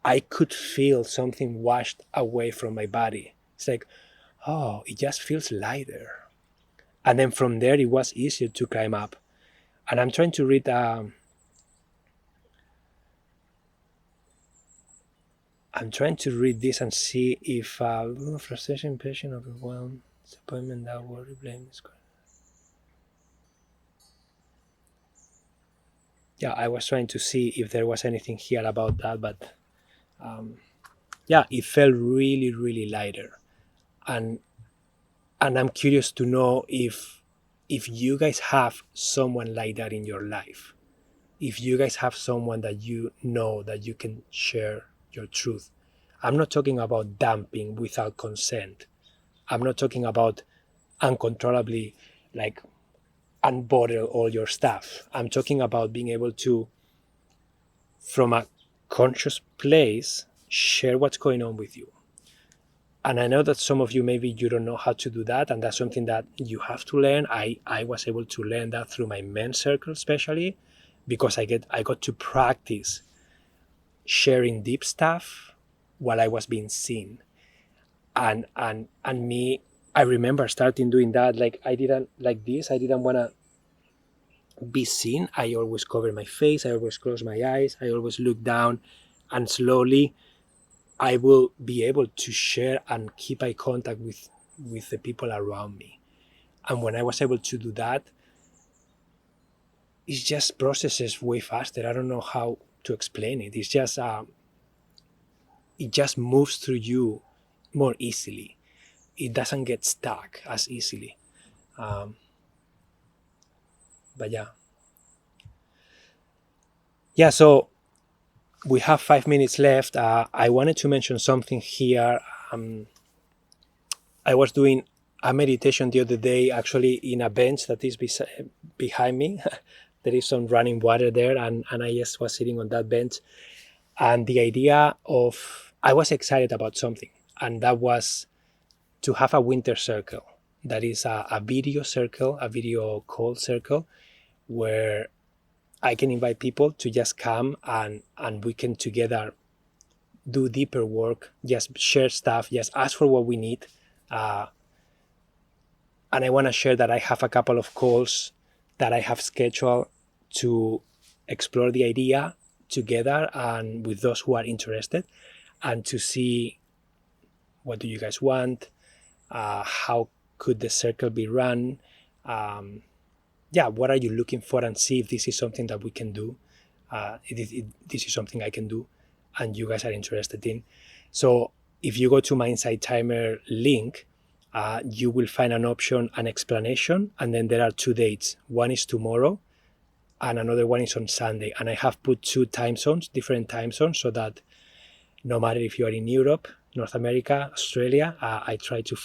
Speaker 1: I could feel something washed away from my body. It's like, oh, it just feels lighter. And then from there, it was easier to climb up. And I'm trying to read. I'm trying to read this and see if frustration, passion, overwhelm, disappointment, doubt, worry, blame is. Yeah, I was trying to see if there was anything here about that, but yeah, it felt really, really lighter. And I'm curious to know if you guys have someone like that in your life, if you guys have someone that you know that you can share your truth. I'm not talking about dumping without consent. I'm not talking about uncontrollably like unbottle all your stuff. I'm talking about being able to, from a conscious place, share what's going on with you. And I know that some of you, maybe you don't know how to do that, and that's something that you have to learn. I was able to learn that through my men's circle, especially because I got to practice sharing deep stuff while I was being seen. And me, I remember starting doing that. Like I didn't like this. I didn't want to be seen. I always cover my face. I always close my eyes. I always look down, and slowly I will be able to share and keep eye contact with the people around me. And when I was able to do that, it just processes way faster. I don't know how to explain it. It's just it just moves through you more easily. It doesn't get stuck as easily. But yeah. So we have 5 minutes left. I wanted to mention something here. I was doing a meditation the other day, actually in a bench that is behind me. There is some running water there, and I just was sitting on that bench. And the idea of, I was excited about something, and that was to have a winter circle. That is a video circle, a video call circle, where I can invite people to just come and we can together do deeper work, just share stuff, just ask for what we need. And I want to share that I have a couple of calls that I have scheduled to explore the idea together and with those who are interested. and to see what do you guys want, how could the circle be run, what are you looking for, and see if this is something that we can do, this is something I can do and you guys are interested in. So if you go to my Insight Timer link, you will find an option, an explanation, and then there are 2 dates. One is tomorrow and another one is on Sunday. And I have put 2 time zones, different time zones, so that no matter if you are in Europe, North America, Australia, I try to,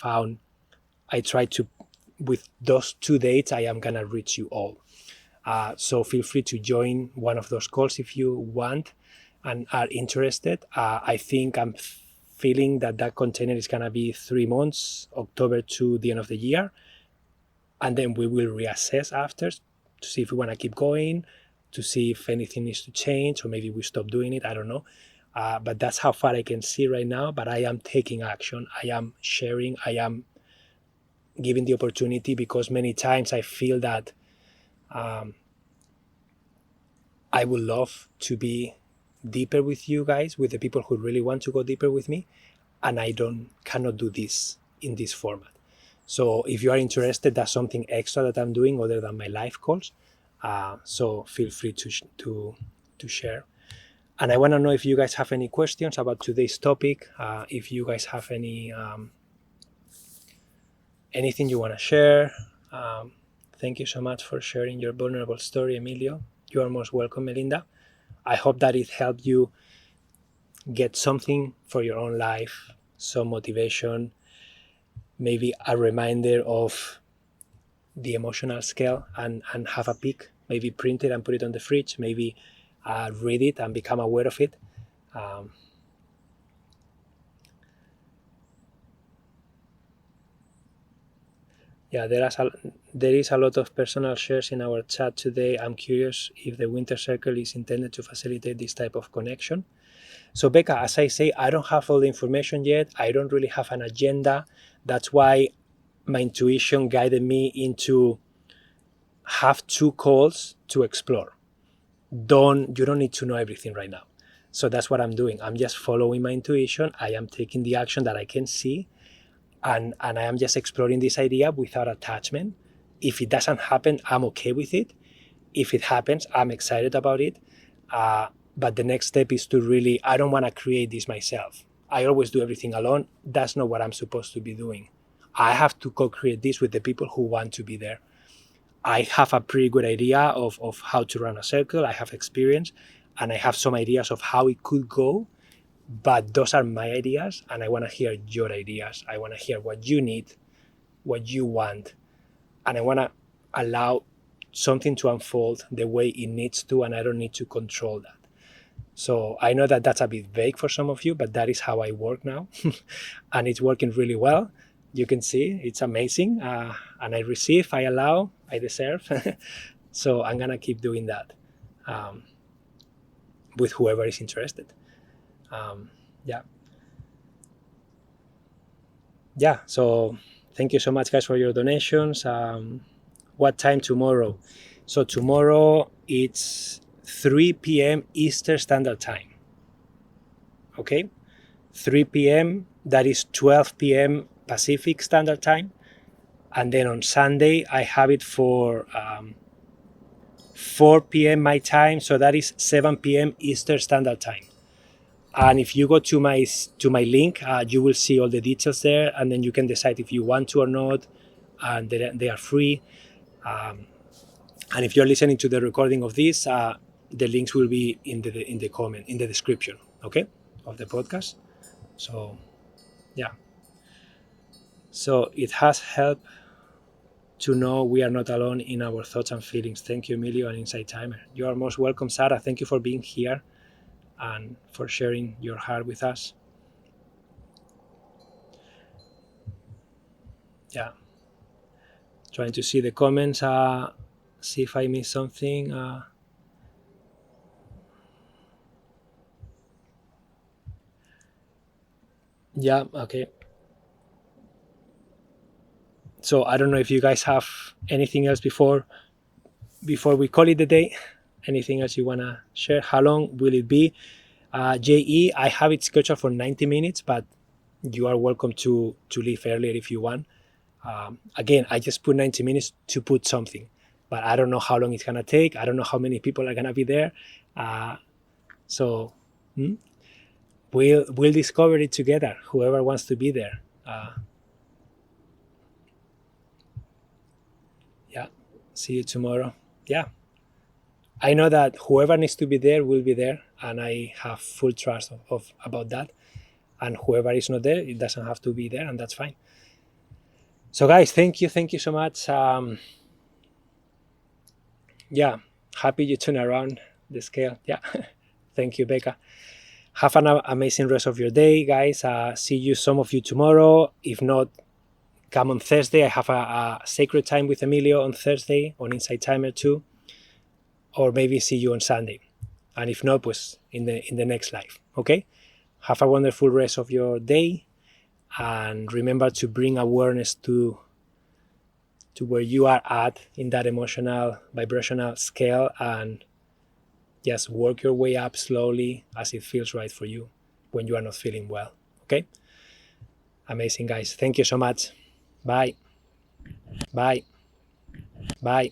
Speaker 1: with those 2 dates, I am gonna reach you all. So feel free to join one of those calls if you want and are interested. I think I'm feeling that container is gonna be 3 months, October to the end of the year. And then we will reassess after to see if we wanna keep going, to see if anything needs to change, or maybe we stop doing it, I don't know. But that's how far I can see right now. But I am taking action. I am sharing. I am giving the opportunity, because many times I feel that I would love to be deeper with you guys, with the people who really want to go deeper with me, and I cannot do this in this format. So if you are interested, that's something extra that I'm doing other than my live calls. So feel free to share. And I want to know if you guys have any questions about today's topic. If you guys have anything you want to share. Thank you so much for sharing your vulnerable story, Emilio. You are most welcome, Melinda. I hope that it helped you get something for your own life, some motivation, maybe a reminder of the emotional scale, and have a peek, maybe print it and put it on the fridge, maybe read it and become aware of it. There is a lot of personal shares in our chat today. I'm curious if the Winter Circle is intended to facilitate this type of connection. So Becca, as I say, I don't have all the information yet. I don't really have an agenda. That's why my intuition guided me into have 2 calls to explore. You don't need to know everything right now. So that's what I'm doing. I'm just following my intuition. I am taking the action that I can see. And I am just exploring this idea without attachment. If it doesn't happen, I'm okay with it. If it happens, I'm excited about it. But the next step is to really, I don't want to create this myself. I always do everything alone. That's not what I'm supposed to be doing. I have to co-create this with the people who want to be there. I have a pretty good idea of how to run a circle. I have experience, and I have some ideas of how it could go. But those are my ideas, and I want to hear your ideas. I want to hear what you need, what you want, and I want to allow something to unfold the way it needs to, and I don't need to control that. So I know that that's a bit vague for some of you, but that is how I work now, and it's working really well. You can see it's amazing, and I receive, I allow, I deserve. So I'm going to keep doing that with whoever is interested. So thank you so much, guys, for your donations. What time tomorrow? So tomorrow it's 3 p.m. Eastern Standard Time. Okay, 3 p.m. that is 12 p.m. Pacific Standard Time, and then on Sunday I have it for 4 p.m. my time, so that is 7 p.m. Eastern Standard Time. And if you go to my link, you will see all the details there, and then you can decide if you want to or not, and they are free. And if you're listening to the recording of this, the links will be in the comment, in the description, okay, of the podcast. So so it has helped to know we are not alone in our thoughts and feelings. Thank you, Emilio and Insight Timer. You are most welcome, Sarah. Thank you for being here and for sharing your heart with us. Trying to see the comments, see if I missed something. Okay. So I don't know if you guys have anything else before we call it a day. Anything else you want to share? How long will it be? JE, I have it scheduled for 90 minutes, but you are welcome to leave earlier if you want. Again, I just put 90 minutes to put something, but I don't know how long it's gonna take. I don't know how many people are gonna be there. So we'll discover it together. Whoever wants to be there. Yeah. See you tomorrow. Yeah. I know that whoever needs to be there will be there, and I have full trust of about that. And whoever is not there, it doesn't have to be there, and that's fine. So, guys, thank you so much. Yeah, happy you turn around the scale. Yeah, thank you, Becca. Have an amazing rest of your day, guys. See you, some of you, tomorrow. If not, come on Thursday. I have a sacred time with Emilio on Thursday on Inside Timer too, or maybe see you on Sunday. And if not, pues in the next live. Okay. Have a wonderful rest of your day, and remember to bring awareness to where you are at in that emotional vibrational scale, and just work your way up slowly as it feels right for you when you are not feeling well. Okay. Amazing, guys. Thank you so much. Bye. Bye. Bye.